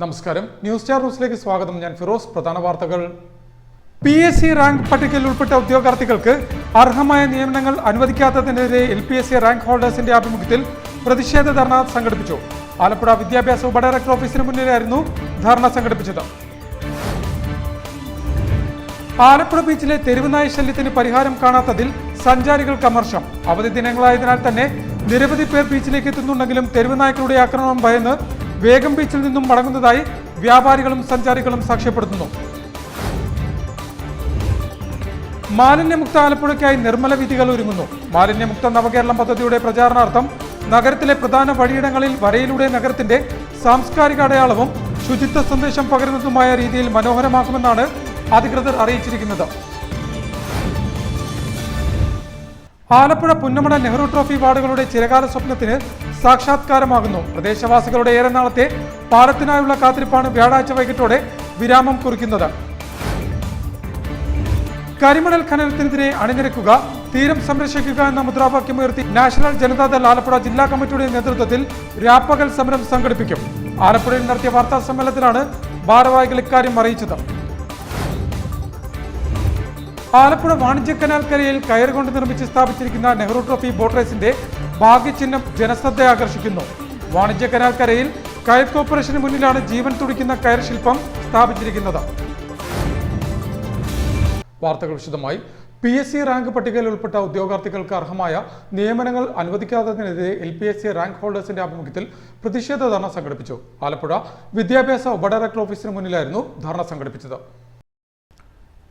നമസ്കാരം. News star ന്യൂസിലേക്ക് സ്വാഗതം. ഞാൻ ഫിറോസ്. പ്രധാന വാർത്തകൾ. PSC റാങ്ക് പട്ടികയിൽ ഉൾപ്പെട്ട ഉദ്യോഗാർത്ഥികൾക്ക് അർഹമായ നിയമനങ്ങൾ അനുവദിക്കാത്തതിനെതിരെ LPSC റാങ്ക് ഹോൾഡേഴ്സിന്റെ ആഭിമുഖ്യത്തിൽ പ്രതിഷേധ ധർണ സംഘടിപ്പിച്ചു. ആലപ്പുഴ വിദ്യാഭ്യാസ ഉപഡയറക്ടർ ഓഫീസിന് മുന്നിലായിരുന്നു ധർണ സംഘടിപ്പിച്ചത്. ആലപ്പുഴ ബീച്ചിലെ തെരുവുനായ ശല്യത്തിന് പരിഹാരം കാണാത്തതിൽ സഞ്ചാരികൾക്ക് അമർഷം. അവധി ദിനങ്ങളായതിനാൽ തന്നെ നിരവധി പേർ ബീച്ചിലേക്ക് എത്തുന്നുണ്ടെങ്കിലും തെരുവുനായ്ക്കളുടെ ആക്രമണം ഭയന്ന് വേഗം ബീച്ചിൽ നിന്നും മടങ്ങുന്നതായി വ്യാപാരികളും സഞ്ചാരികളും സാക്ഷ്യപ്പെടുത്തുന്നു. മാലിന്യമുക്ത ആലപ്പുഴയ്ക്കായി നിർമ്മല വീഥികൾ ഒരുങ്ങുന്നു. മാലിന്യമുക്ത നവകേരളം പദ്ധതിയുടെ പ്രചാരണാർത്ഥം നഗരത്തിലെ പ്രധാന വഴിയിടങ്ങളിൽ വരയിലൂടെ നഗരത്തിന്റെ സാംസ്കാരിക അടയാളവും ശുചിത്വ സന്ദേശം പകരുന്നതുമായ രീതിയിൽ മനോഹരമാക്കുമെന്നാണ് അധികൃതർ അറിയിച്ചിരിക്കുന്നത്. ആലപ്പുഴ പുന്നമട നെഹ്റു ട്രോഫി വാർഡുകളുടെ ചിരകാല സ്വപ്നത്തിന് സാക്ഷാത്കാരമാകുന്നു. പ്രദേശവാസികളുടെ ഏറെ നാളത്തെ പാലത്തിനായുള്ള കാത്തിരിപ്പാണ് വ്യാഴാഴ്ച വൈകിട്ടോടെ വിരാമം കുറിക്കുന്നത്. കരിമണൽ ഖനനത്തിനെതിരെ അണിനിരക്കുക, തീരം സംരക്ഷിക്കുക എന്ന മുദ്രാവാക്യമുയർത്തി നാഷണൽ ജനതാദൾ ആലപ്പുഴ ജില്ലാ കമ്മിറ്റിയുടെ നേതൃത്വത്തിൽ രാപ്പകൽ സമരം സംഘടിപ്പിക്കും. ആലപ്പുഴയിൽ നടത്തിയ വാർത്താ സമ്മേളനത്തിലാണ് ഭാരവാഹികൾ ഇക്കാര്യം അറിയിച്ചത്. ആലപ്പുഴ വാണിജ്യ കനാൽ കരയിൽ കയറുകൊണ്ട് നിർമ്മിച്ച് സ്ഥാപിച്ചിരിക്കുന്ന നെഹ്റു ട്രോഫി ബോട്ട് റേസിന്റെ ഭാഗ്യചിഹ്നം ജനശ്രദ്ധ ആകർഷിക്കുന്നു. വാണിജ്യ കനാൽ കരയിൽ കയർ കോർപ്പറേഷന് മുന്നിലാണ് ജീവൻ തുടിക്കുന്ന കയർ ശില്പം സ്ഥാപിച്ചിരിക്കുന്നത്. വാർത്തകൾ വിശദമായി. PSC റാങ്ക് പട്ടികയിൽ ഉൾപ്പെട്ട ഉദ്യോഗാർത്ഥികൾക്ക് അർഹമായ നിയമനങ്ങൾ അനുവദിക്കാത്തതിനെതിരെ LPSC റാങ്ക് ഹോൾഡേഴ്സിന്റെ ആഭിമുഖ്യത്തിൽ പ്രതിഷേധ ധർണ സംഘടിപ്പിച്ചു. ആലപ്പുഴ വിദ്യാഭ്യാസ ഉപഡയറക്ടർ ഓഫീസിന് മുന്നിലായിരുന്നു ധർണ സംഘടിപ്പിച്ചത്.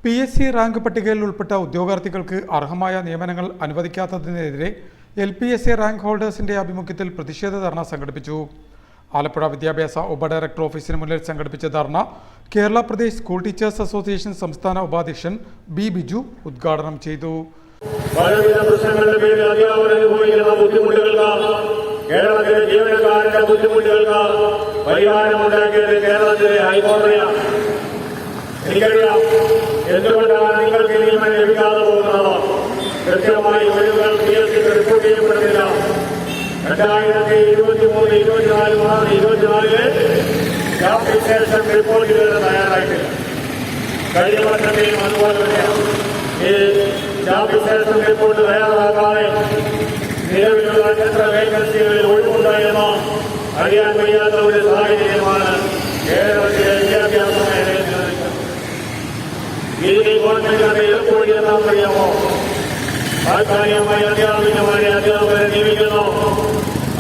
PSC റാങ്ക് പട്ടികയിൽ ഉൾപ്പെട്ട ഉദ്യോഗാർത്ഥികൾക്ക് അർഹമായ നിയമനങ്ങൾ അനുവദിക്കാത്തതിനെതിരെ LPSC റാങ്ക് ഹോൾഡേഴ്സിന്റെ ആഭിമുഖ്യത്തിൽ പ്രതിഷേധ ധർണ സംഘടിപ്പിച്ചു. ആലപ്പുഴ വിദ്യാഭ്യാസ ഉപഡയറക്ടർ ഓഫീസിന് മുന്നിൽ സംഘടിപ്പിച്ച ധർണ Kerala Pradesh school teachers association സംസ്ഥാന ഉപാധ്യക്ഷൻ B. ബിജു ഉദ്ഘാടനം ചെയ്തു. പ്രശ്നങ്ങളുടെ പേരിൽ അധ്യാപകർ അനുഭവിക്കുന്ന ബുദ്ധിമുട്ടുകൾക്ക്, കേരളത്തിലെ ജീവനക്കാരുടെ ബുദ്ധിമുട്ടുകൾക്ക് പരിഹാരമുണ്ടാക്കിയത് കേരളത്തിലെ ഹൈക്കോടതിയാണ്. എനിക്കറിയാം എന്തുകൊണ്ടാണ് നിങ്ങൾക്ക് നിയമനം ലഭിക്കാതെ പോകുന്നത്. കൃത്യമായി ഒഴിവുകൾ PSC റിപ്പോർട്ട് ചെയ്യപ്പെടുന്നില്ല. 2023, 24 ജോബ് ഫിക്സേഷൻ റിപ്പോർട്ടുകൾ തയ്യാറായിട്ടില്ല. കഴിഞ്ഞ വർഷത്തെയും അതുപോലെ തന്നെയാണ്. ഈ ജോബ് ഫിക്സേഷൻ റിപ്പോർട്ട് തയ്യാറാക്കാതെ നിലവിലുള്ള എത്ര വേക്കൻസികളിൽ ഒഴിവുണ്ടായെന്ന് അറിയാൻ കഴിയാത്ത ഒരു സാഹചര്യമാണ് കേരളത്തിലെ വിദ്യാഭ്യാസ മേഖലയിൽ നിലനിൽക്കുന്നത്. ഇതിന് ഗവൺമെന്റിന്റെ എതിർപ്പൊഴിയെന്ന് അറിയാമോ? താൽക്കാലികമായി അധ്യാപകന്മാരെ അധ്യാപകരെ നിയമിക്കുന്നു.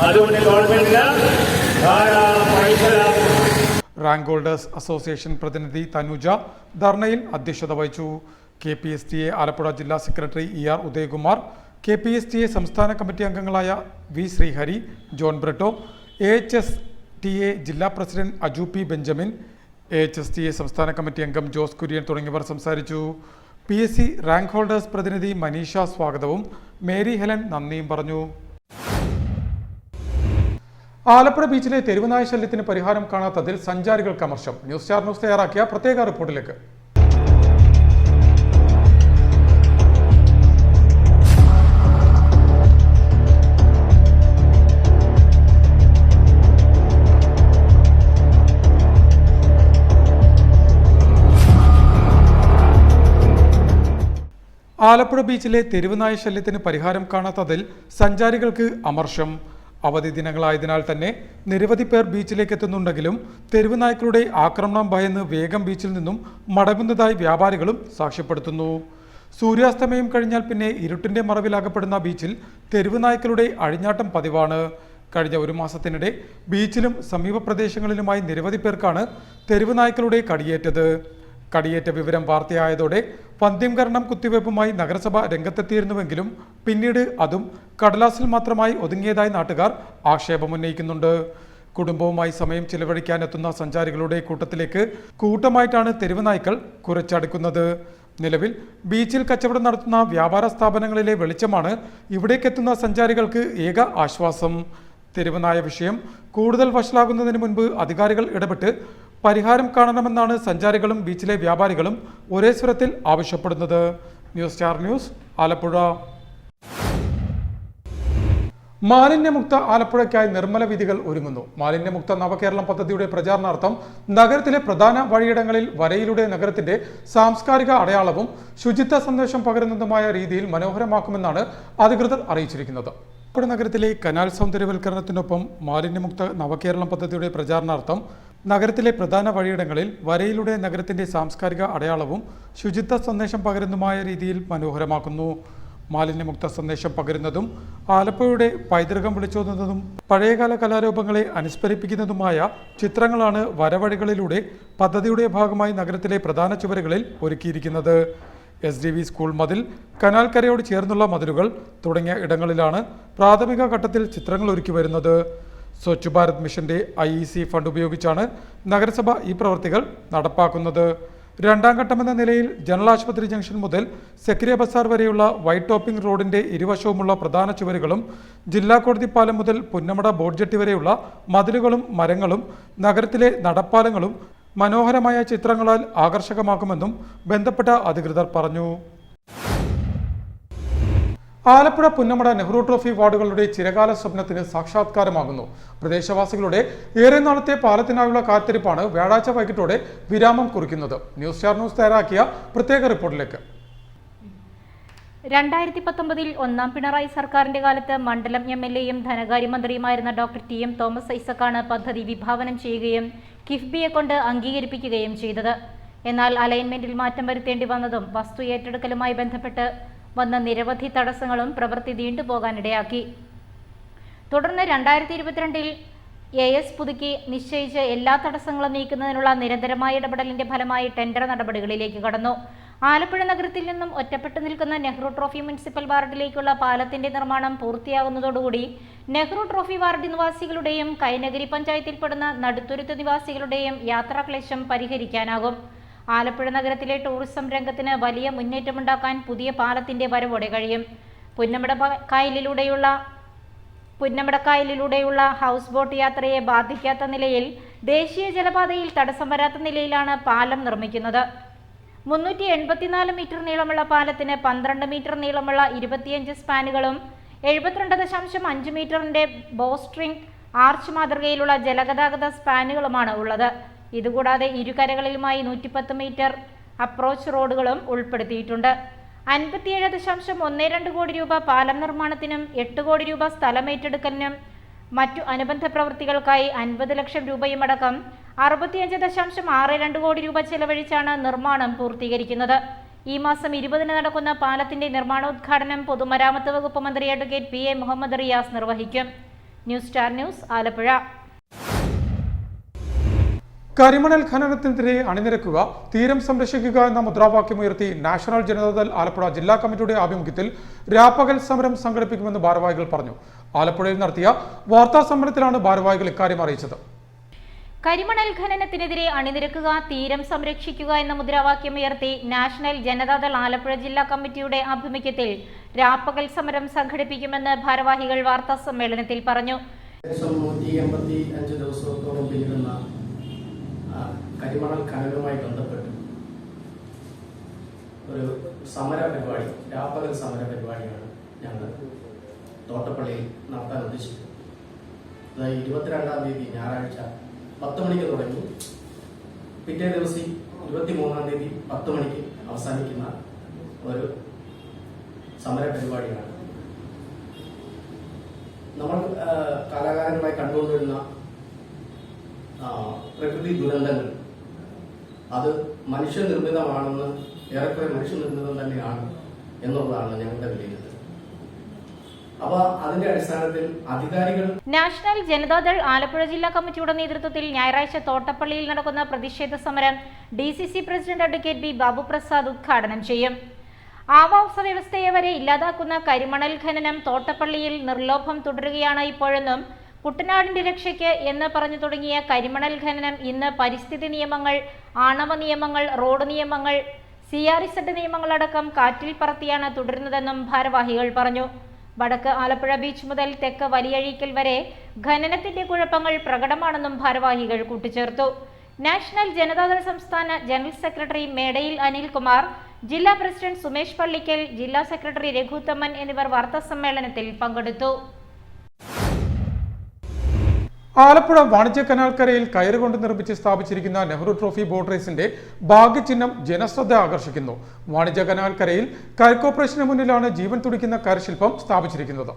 അതുകൊണ്ട് ഗവൺമെന്റിന് ധാരാളം പൈസ. റാങ്ക് ഹോൾഡേഴ്സ് അസോസിയേഷൻ പ്രതിനിധി തനുജ ധർണയിൽ അധ്യക്ഷത വഹിച്ചു. KPSTA ആലപ്പുഴ ജില്ലാ സെക്രട്ടറി ER ഉദയകുമാർ, KPSTA സംസ്ഥാന കമ്മിറ്റി അംഗങ്ങളായ V. ശ്രീഹരി, ജോൺ ബ്രിട്ടോ, AHSTA ജില്ലാ president Aju P. Benjamin, AHSTA സംസ്ഥാന കമ്മിറ്റി അംഗം ജോസ് കുര്യൻ തുടങ്ങിയവർ സംസാരിച്ചു. PSC റാങ്ക് ഹോൾഡേഴ്സ് പ്രതിനിധി മനീഷ സ്വാഗതവും മേരി ഹെലൻ നന്ദിയും പറഞ്ഞു. ആലപ്പുഴ ബീച്ചിലെ തെരുവുനായ ശല്യത്തിന് പരിഹാരം കാണാത്തതിൽ സഞ്ചാരികൾക്ക് അമർഷം. ന്യൂസ് സ്റ്റാർ ന്യൂസ് തയ്യാറാക്കിയ പ്രത്യേക റിപ്പോർട്ടിലേക്ക്. ആലപ്പുഴ ബീച്ചിലെ തെരുവുനായ ശല്യത്തിന് പരിഹാരം കാണാത്തതിൽ സഞ്ചാരികൾക്ക് അമർഷം. അവധി ദിനങ്ങളായതിനാൽ തന്നെ നിരവധി പേർ ബീച്ചിലേക്ക് എത്തുന്നുണ്ടെങ്കിലും തെരുവുനായ്ക്കളുടെ ആക്രമണം ഭയന്ന് വേഗം ബീച്ചിൽ നിന്നും മടങ്ങുന്നതായി വ്യാപാരികളും സാക്ഷ്യപ്പെടുത്തുന്നു. സൂര്യാസ്തമയം കഴിഞ്ഞാൽ പിന്നെ ഇരുട്ടിന്റെ മറവിലാകപ്പെടുന്ന ബീച്ചിൽ തെരുവുനായ്ക്കളുടെ അഴിഞ്ഞാട്ടം പതിവാണ്. കഴിഞ്ഞ ഒരു മാസത്തിനിടെ ബീച്ചിലും സമീപ പ്രദേശങ്ങളിലുമായി നിരവധി പേർക്കാണ് തെരുവുനായ്ക്കളുടെ കടിയേറ്റത്. കടിയേറ്റ വിവരം വാർത്തയായതോടെ പന്ത്യംകരണം കുത്തിവയ്പുമായി നഗരസഭ രംഗത്തെത്തിയിരുന്നുവെങ്കിലും പിന്നീട് അതും കടലാസിൽ മാത്രമായി ഒതുങ്ങിയതായി നാട്ടുകാർ ആക്ഷേപമുന്നയിക്കുന്നുണ്ട്. കുടുംബവുമായി സമയം ചിലവഴിക്കാൻ എത്തുന്ന സഞ്ചാരികളുടെ കൂട്ടത്തിലേക്ക് കൂട്ടമായിട്ടാണ് തെരുവുനായ്ക്കൾ കുരച്ചടുക്കുന്നത്. നിലവിൽ ബീച്ചിൽ കച്ചവടം നടത്തുന്ന വ്യാപാര സ്ഥാപനങ്ങളിലെ വെളിച്ചമാണ് ഇവിടേക്കെത്തുന്ന സഞ്ചാരികൾക്ക് ഏക ആശ്വാസം. തെരുവുനായ വിഷയം കൂടുതൽ വഷളാകുന്നതിന് മുൻപ് അധികാരികൾ ഇടപെട്ട് പരിഹാരം കാണണമെന്നാണ് സഞ്ചാരികളും ബീച്ചിലെ വ്യാപാരികളും ഒരേ സ്വരത്തിൽ ആവശ്യപ്പെടുന്നത്. News star news, Alappuzha. മാലിന്യമുക്ത ആലപ്പുഴയ്ക്കായി നിർമ്മല വീഥികൾ ഒരുങ്ങുന്നു. മാലിന്യമുക്ത നവകേരളം പദ്ധതിയുടെ പ്രചാരണാർത്ഥം നഗരത്തിലെ പ്രധാന വഴിയിടങ്ങളിൽ വരയിലൂടെ നഗരത്തിന്റെ സാംസ്കാരിക അടയാളവും ശുചിത്വ സന്ദേശം പകരുന്നതുമായ രീതിയിൽ മനോഹരമാക്കുമെന്നാണ് അധികൃതർ അറിയിച്ചിരിക്കുന്നത്. ആലപ്പുഴ നഗരത്തിലെ കനാൽ സൗന്ദര്യവൽക്കരണത്തിനൊപ്പം മാലിന്യമുക്ത നവകേരളം പദ്ധതിയുടെ പ്രചാരണാർത്ഥം നഗരത്തിലെ പ്രധാന വഴിയിടങ്ങളിൽ വരയിലൂടെ നഗരത്തിന്റെ സാംസ്കാരിക അടയാളവും ശുചിത്വ സന്ദേശം പകരുന്നതുമായ രീതിയിൽ മനോഹരമാക്കുന്നു. മാലിന്യമുക്ത സന്ദേശം പകരുന്നതും ആലപ്പുഴയുടെ പൈതൃകം വിളിച്ചോതുന്നതും പഴയകാല കലാരൂപങ്ങളെ അനുസ്മരിപ്പിക്കുന്നതുമായ ചിത്രങ്ങളാണ് വരവഴികളിലൂടെ പദ്ധതിയുടെ ഭാഗമായി നഗരത്തിലെ പ്രധാന ചുവരുകളിൽ ഒരുക്കിയിരിക്കുന്നത്. SDV സ്കൂൾ മതിൽ, കനാൽ കരയോട് ചേർന്നുള്ള മതിലുകൾ തുടങ്ങിയ ഇടങ്ങളിലാണ് പ്രാഥമിക ഘട്ടത്തിൽ ചിത്രങ്ങൾ ഒരുക്കി വരുന്നത്. സ്വച്ഛ് ഭാരത് മിഷന്റെ IEC ഫണ്ട് ഉപയോഗിച്ചാണ് നഗരസഭ ഈ പ്രവൃത്തികൾ നടപ്പാക്കുന്നത്. രണ്ടാം ഘട്ടമെന്ന നിലയിൽ ജനറൽ ആശുപത്രി ജംഗ്ഷൻ മുതൽ സെക്രിയ ബസാർ വരെയുള്ള വൈറ്റ് ടോപ്പിംഗ് റോഡിന്റെ ഇരുവശവുമുള്ള പ്രധാന ചുവരുകളും ജില്ലാ കോടതി പാലം മുതൽ പുന്നമട ബോട്ട് ജെട്ടി വരെയുള്ള മതിലുകളും മരങ്ങളും നഗരത്തിലെ നടപ്പാലങ്ങളും മനോഹരമായ ചിത്രങ്ങളാൽ ആകർഷകമാക്കുമെന്നും ബന്ധപ്പെട്ട അധികൃതർ പറഞ്ഞു. ആലപ്പുഴ പുന്നമട നെഹ്റു ട്രോഫി വാർഡുകളുടെ ചിരകാല സ്വപ്നത്തിന് സാക്ഷാത്കാരമാകുന്നു. പ്രദേശവാസികളുടെ ഏറെ നാളത്തെ പാലത്തിനായുള്ള കാത്തിരിപ്പാണ് വ്യാഴാഴ്ച വൈകിട്ടോടെ വിരാമം കുറിക്കുന്നത്. ന്യൂസ് സ്റ്റാർ ന്യൂസ് തയ്യാറാക്കിയ പ്രത്യേക റിപ്പോർട്ടിലേക്ക്. 2019 ഒന്നാം പിണറായി സർക്കാരിന്റെ കാലത്ത് മണ്ഡലം MLA-യും ധനകാര്യമന്ത്രിയുമായിരുന്ന ഡോക്ടർ TM തോമസ് ഐസക്കാണ് പദ്ധതി വിഭാവനം ചെയ്യുകയും കിഫ്ബിയെ കൊണ്ട് അംഗീകരിപ്പിക്കുകയും ചെയ്തത്. എന്നാൽ അലൈൻമെന്റിൽ മാറ്റം വരുത്തേണ്ടി വന്നതും വസ്തു ഏറ്റെടുക്കലുമായി ബന്ധപ്പെട്ട് വന്ന നിരവധി തടസ്സങ്ങളും പ്രവൃത്തി നീണ്ടുപോകാനിടയാക്കി. തുടർന്ന് 2022 AS പുതുക്കി നിശ്ചയിച്ച് എല്ലാ തടസ്സങ്ങളും നീക്കുന്നതിനുള്ള നിരന്തരമായ ഇടപെടലിന്റെ ഫലമായി ടെൻഡർ നടപടികളിലേക്ക് കടന്നു. ആലപ്പുഴ നഗരത്തിൽ നിന്നും ഒറ്റപ്പെട്ടു നിൽക്കുന്ന നെഹ്റു ട്രോഫി മുനിസിപ്പൽ വാർഡിലേക്കുള്ള പാലത്തിന്റെ നിർമ്മാണം പൂർത്തിയാകുന്നതോടുകൂടി നെഹ്റു ട്രോഫി വാർഡ് നിവാസികളുടെയും കൈനഗരി പഞ്ചായത്തിൽപ്പെടുന്ന നടുത്തുരുത്ത് നിവാസികളുടെയും യാത്രാക്ലേശം പരിഹരിക്കാനാകും. ആലപ്പുഴ നഗരത്തിലെ ടൂറിസം രംഗത്തിന് വലിയ മുന്നേറ്റമുണ്ടാക്കാൻ പുതിയ പാലത്തിന്റെ വരവോടെ കഴിയും. പുന്നമട കായലിലൂടെയുള്ള ഹൗസ് ബോട്ട് യാത്രയെ ബാധിക്കാത്ത നിലയിൽ ദേശീയ ജലപാതയിൽ തടസ്സം വരാത്ത നിലയിലാണ് പാലം നിർമ്മിക്കുന്നത്. 384 മീറ്റർ നീളമുള്ള പാലത്തിന് 12 മീറ്റർ നീളമുള്ള 25 സ്പാനുകളും 72.5 മീറ്ററിന്റെ ബോസ്ട്രിംഗ് ആർച്ച് മാതൃകയിലുള്ള ജലഗതാഗത സ്പാനുകളുമാണ് ഉള്ളത്. ഇതുകൂടാതെ ഇരുകരകളിലുമായി 110 മീറ്റർ അപ്രോച്ച് റോഡുകളും ഉൾപ്പെടുത്തിയിട്ടുണ്ട്. 57.12 കോടി രൂപ പാലം നിർമ്മാണത്തിനും 8 കോടി രൂപ സ്ഥലമേറ്റെടുക്കലിനും മറ്റു അനുബന്ധ പ്രവൃത്തികൾക്കായി 50 ലക്ഷം രൂപയുമടക്കം 65.62 കോടി രൂപ ചെലവഴിച്ചാണ് നിർമ്മാണം പൂർത്തീകരിക്കുന്നത്. ഈ മാസം 20-ന് നടക്കുന്ന പാലത്തിന്റെ നിർമ്മാണോദ്ഘാടനം പൊതുമരാമത്ത് വകുപ്പ് മന്ത്രി അഡ്വക്കേറ്റ് PA മുഹമ്മദ് റിയാസ് നിർവഹിക്കും. News star news Alappuzha. കരിമണൽ ഖനനത്തിനെതിരെ അണിനിരക്കുക, തീരം സംരക്ഷിക്കുക എന്ന മുദ്രാവാക്യമുയർത്തി നാഷണൽ ജനതാദൾ ആലപ്പുഴ ജില്ലാ കമ്മിറ്റിയുടെ ആഭിമുഖ്യത്തിൽ രാപ്പകൽ സമരം സംഘടിപ്പിക്കുമെന്ന് ഭാരവാഹികൾ പറഞ്ഞു. ആലപ്പുഴയിൽ നടത്തിയ വാർത്താ സമ്മേളനത്തിലാണ് ഭാരവാഹികൾ ഇക്കാര്യം അറിയിച്ചത്. കരിമണൽ ഖനനത്തിനെതിരെ അണിനിരക്കുക, തീരം സംരക്ഷിക്കുക എന്ന മുദ്രാവാക്യമുയർത്തി നാഷണൽ ജനതാദൾ ആലപ്പുഴ ജില്ലാ കമ്മിറ്റിയുടെ ആഭിമുഖ്യത്തിൽ രാപ്പകൽ സമരം സംഘടിപ്പിക്കുമെന്ന് ഭാരവാഹികൾ വാർത്താ സമ്മേളനത്തിൽ പറഞ്ഞു. 185 ദിവസത്തോളം പിന്നിടുന്ന കരിമണൽ ഖനനവുമായി ബന്ധപ്പെട്ട് ഒരു സമര പരിപാടി, രാപ്പകൽ സമര പരിപാടിയാണ് ഞങ്ങൾ തോട്ടപ്പള്ളിയിൽ നടത്താൻ ഉദ്ദേശിക്കുന്നത്. അതായത് 22-ാം തീയതി ഞായറാഴ്ച 10 മണിക്ക് തുടങ്ങി പിറ്റേ ദിവസം 23-ാം തീയതി 10 മണിക്ക് അവസാനിക്കുന്ന ഒരു സമര പരിപാടിയാണ്. നമ്മൾ കാലാകാലങ്ങളായി കണ്ടുകൊണ്ടിരുന്ന പ്രകൃതി ദുരന്തങ്ങൾ അത് മനുഷ്യനിർമ്മിതമാണെന്ന്, ഏറെക്കുറെ മനുഷ്യനിർമ്മിതം തന്നെയാണ് എന്നുള്ളതാണ് ഞങ്ങളുടെ വിലയിരുത്തൽ. അപ്പോൾ അതിന്റെ അടിസ്ഥാനത്തിൽ അധികാരികൾ നാഷണൽ ജനതാദൾ ആലപ്പുഴ ജില്ലാ കമ്മിറ്റിയുടെ നേതൃത്വത്തിൽ ഞായറാഴ്ച തോട്ടപ്പള്ളിയിൽ നടക്കുന്ന പ്രതിഷേധ സമരം DCC president advocate B Babu Prasad ഉദ്ഘാടനം ചെയ്യും. ആവാസ വ്യവസ്ഥയെ വരെ ഇല്ലാതാക്കുന്ന കരിമണൽ ഖനനം തോട്ടപ്പള്ളിയിൽ നിർലോഭം തുടരുകയാണ് ഇപ്പോഴെന്നും കുട്ടനാടിന്റെ രക്ഷയ്ക്ക് എന്ന് പറഞ്ഞു തുടങ്ങിയ കരിമണൽ ഖനനം ഇന്ന് പരിസ്ഥിതി നിയമങ്ങൾ, ആണവ നിയമങ്ങൾ, റോഡ് നിയമങ്ങൾ, CRZ നിയമങ്ങളടക്കം കാറ്റിൽ പറത്തിയാണ് തുടരുന്നതെന്നും ഭാരവാഹികൾ പറഞ്ഞു. വടക്ക് ആലപ്പുഴ ബീച്ച് മുതൽ തെക്ക് വലിയഴീക്കൽ വരെ ഖനനത്തിന്റെ കുഴപ്പങ്ങൾ പ്രകടമാണെന്നും ഭാരവാഹികൾ കൂട്ടിച്ചേർത്തു. നാഷണൽ ജനതാദൾ സംസ്ഥാന ജനറൽ സെക്രട്ടറി മേടയിൽ അനിൽകുമാർ, ജില്ലാ പ്രസിഡന്റ് സുമേഷ് പള്ളിക്കൽ, ജില്ലാ സെക്രട്ടറി രഘുത്തമ്മൻ എന്നിവർ വാർത്താസമ്മേളനത്തിൽ പങ്കെടുത്തു. ആലപ്പുഴ വാണിജ്യ കനാൽക്കരയിൽ കയറുകൊണ്ട് നിർമ്മിച്ച് സ്ഥാപിച്ചിരിക്കുന്ന നെഹ്റു ട്രോഫി ബോട്ട് റേസിന്റെ ഭാഗ്യചിഹ്നം ജനശ്രദ്ധ ആകർഷിക്കുന്നു. വാണിജ്യ കനാൽക്കരയിൽ കയർ കോർപ്പറേഷന് മുന്നിലാണ് ജീവൻ തുടിക്കുന്ന കയർശില്പം സ്ഥാപിച്ചിരിക്കുന്നത്.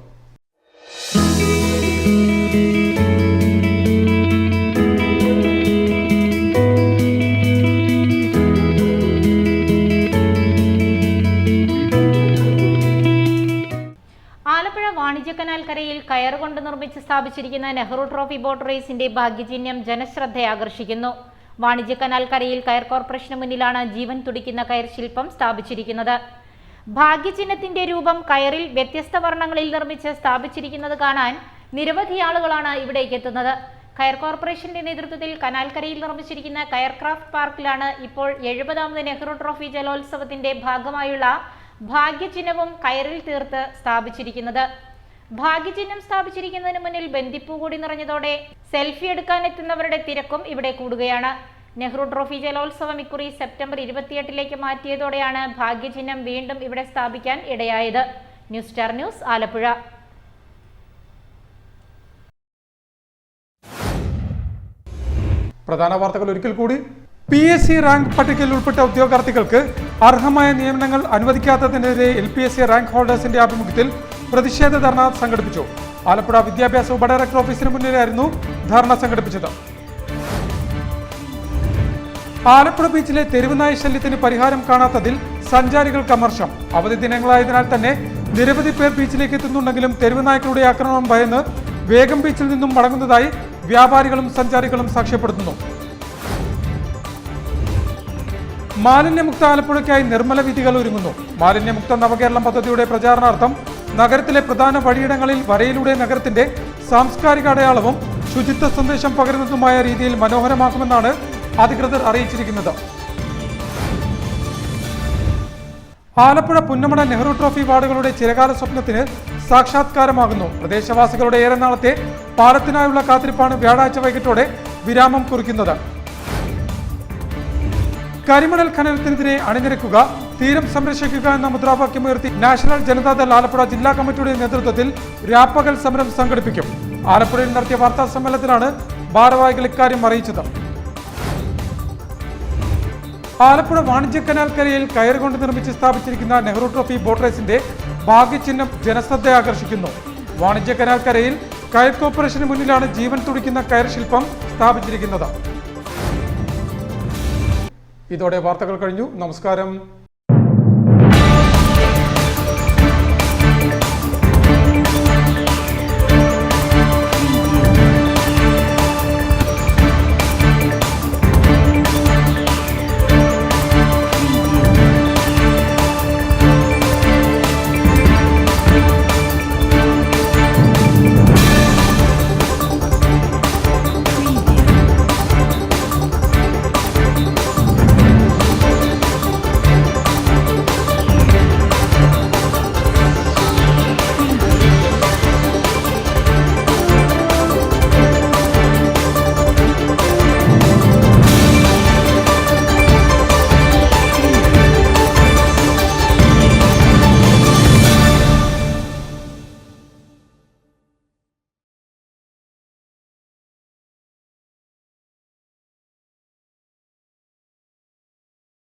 ആലപ്പുഴ വാണിജ്യ കനാൽക്കരയിൽ കയറുകൊണ്ട് നിർമ്മിച്ച് സ്ഥാപിച്ചിരിക്കുന്ന നെഹ്റു ട്രോഫി ബോട്ട് റേസിന്റെ ഭാഗ്യചിഹ്നം ജനശ്രദ്ധ ആകർഷിക്കുന്നു. വാണിജ്യ കനാൽക്കരയിൽ കയർ കോർപ്പറേഷന് മുന്നിലാണ് ജീവൻ തുടിക്കുന്ന കയർ ശില്പം സ്ഥാപിച്ചിരിക്കുന്നത്. ഭാഗ്യചിഹ്നത്തിന്റെ രൂപം കയറിൽ വ്യത്യസ്ത വർണ്ണങ്ങളിൽ നിർമ്മിച്ച് സ്ഥാപിച്ചിരിക്കുന്നത് കാണാൻ നിരവധി ആളുകളാണ് ഇവിടേക്ക് എത്തുന്നത്. കയർ കോർപ്പറേഷന്റെ നേതൃത്വത്തിൽ കനാൽക്കരയിൽ നിർമ്മിച്ചിരിക്കുന്ന കയർ ക്രാഫ്റ്റ് പാർക്കിലാണ് ഇപ്പോൾ 70ാമത് നെഹ്റു ട്രോഫി ജലോത്സവത്തിന്റെ ഭാഗമായുള്ള ഭാഗ്യചിഹ്നവും കയറിൽ തീർത്ത് സ്ഥാപിച്ചിരിക്കുന്നത്. ഭാഗ്യചിഹ്നം സ്ഥാപിച്ചിരിക്കുന്നതിന് മുന്നിൽ ബന്ദിപ്പൂ കൂടി നിറഞ്ഞതോടെ സെൽഫി എടുക്കാനെത്തുന്നവരുടെ തിരക്കും ഇവിടെ കൂടുകയാണ്. നെഹ്റു ട്രോഫി ജലോത്സവം ഇക്കുറി സെപ്റ്റംബർ 28ലേക്ക് മാറ്റിയതോടെയാണ് ഭാഗ്യചിഹ്നം വീണ്ടും ഇവിടെ സ്ഥാപിക്കാൻ ഇടയായത്. News star news, Alappuzha. പ്രധാന വാർത്തകൾ ഒരിക്കൽ കൂടി. PSC റാങ്ക് പട്ടികയിൽ ഉൾപ്പെട്ട ഉദ്യോഗാർത്ഥികൾക്ക് അർഹമായ നിയമനങ്ങൾ അനുവദിക്കാത്തതിനെതിരെ LPSC റാങ്ക് ഹോൾഡേഴ്സിന്റെ ആഭിമുഖ്യത്തിൽ പ്രതിഷേധ ധർണ സംഘടിപ്പിച്ചു. ആലപ്പുഴ വിദ്യാഭ്യാസ ഉപഡയറക്ടർ ഓഫീസിന് മുന്നിലായിരുന്നു ധർണ സംഘടിപ്പിച്ചത്. ആലപ്പുഴ ബീച്ചിലെ തെരുവുനായ ശല്യത്തിന് പരിഹാരം കാണാത്തതിൽ സഞ്ചാരികൾക്ക് അമർഷം. അവധി ദിനങ്ങളായതിനാൽ തന്നെ നിരവധി പേർ ബീച്ചിലേക്ക് എത്തുന്നുണ്ടെങ്കിലും തെരുവുനായ്ക്കളുടെ ആക്രമണം ഭയന്ന് വേഗം ബീച്ചിൽ നിന്നും മടങ്ങുന്നതായി വ്യാപാരികളും സഞ്ചാരികളും സാക്ഷ്യപ്പെടുത്തുന്നു. മാലിന്യമുക്ത ആലപ്പുഴയ്ക്കായി നിർമ്മല വീഥികൾ ഒരുങ്ങുന്നു. മാലിന്യമുക്ത നവകേരളം പദ്ധതിയുടെ പ്രചാരണാർത്ഥം നഗരത്തിലെ പ്രധാന വഴിയിടങ്ങളിൽ വരയിലൂടെ നഗരത്തിന്റെ സാംസ്കാരിക അടയാളവും ശുചിത്വ സന്ദേശം പകരുന്നതുമായ രീതിയിൽ മനോഹരമാക്കുമെന്നാണ് അധികൃതർ അറിയിച്ചിരിക്കുന്നത്. ആലപ്പുഴ പുന്നമട നെഹ്റു ട്രോഫി വാർഡുകളുടെ ചിരകാല സ്വപ്നത്തിന് സാക്ഷാത്കാരമാകുന്നു. പ്രദേശവാസികളുടെ ഏറെ നാളത്തെ പാലത്തിനായുള്ള കാത്തിരിപ്പാണ് വ്യാഴാഴ്ച വൈകിട്ടോടെ വിരാമം കുറിക്കുന്നത്. കരിമണൽ ഖനനത്തിനെതിരെ അണിനിരക്കുക, തീരം സംരക്ഷിക്കുക എന്ന മുദ്രാവാക്യമുയർത്തി നാഷണൽ ജനതാദൾ ആലപ്പുഴ ജില്ലാ കമ്മിറ്റിയുടെ നേതൃത്വത്തിൽ രാപ്പകൽ സമരം സംഘടിപ്പിക്കും. ആലപ്പുഴയിൽ നടത്തിയ വാർത്താ സമ്മേളനത്തിലാണ് ഭാരവാഹികൾ ഇക്കാര്യം അറിയിച്ചത്. ആലപ്പുഴ വാണിജ്യ കനാൽക്കരയിൽ കയറുകൊണ്ട് നിർമ്മിച്ച് സ്ഥാപിച്ചിരിക്കുന്ന നെഹ്റു ട്രോഫി ബോട്ട് റേസിന്റെ ഭാഗ്യചിഹ്നം ജനശ്രദ്ധ ആകർഷിക്കുന്നു. വാണിജ്യ കനാൽക്കരയിൽ കയർ കോർപ്പറേഷന് മുന്നിലാണ് ജീവൻ തുടിക്കുന്ന കയർ ശില്പം സ്ഥാപിച്ചിരിക്കുന്നത്. ഇതോടെ വാർത്തകൾ കഴിഞ്ഞു. നമസ്കാരം.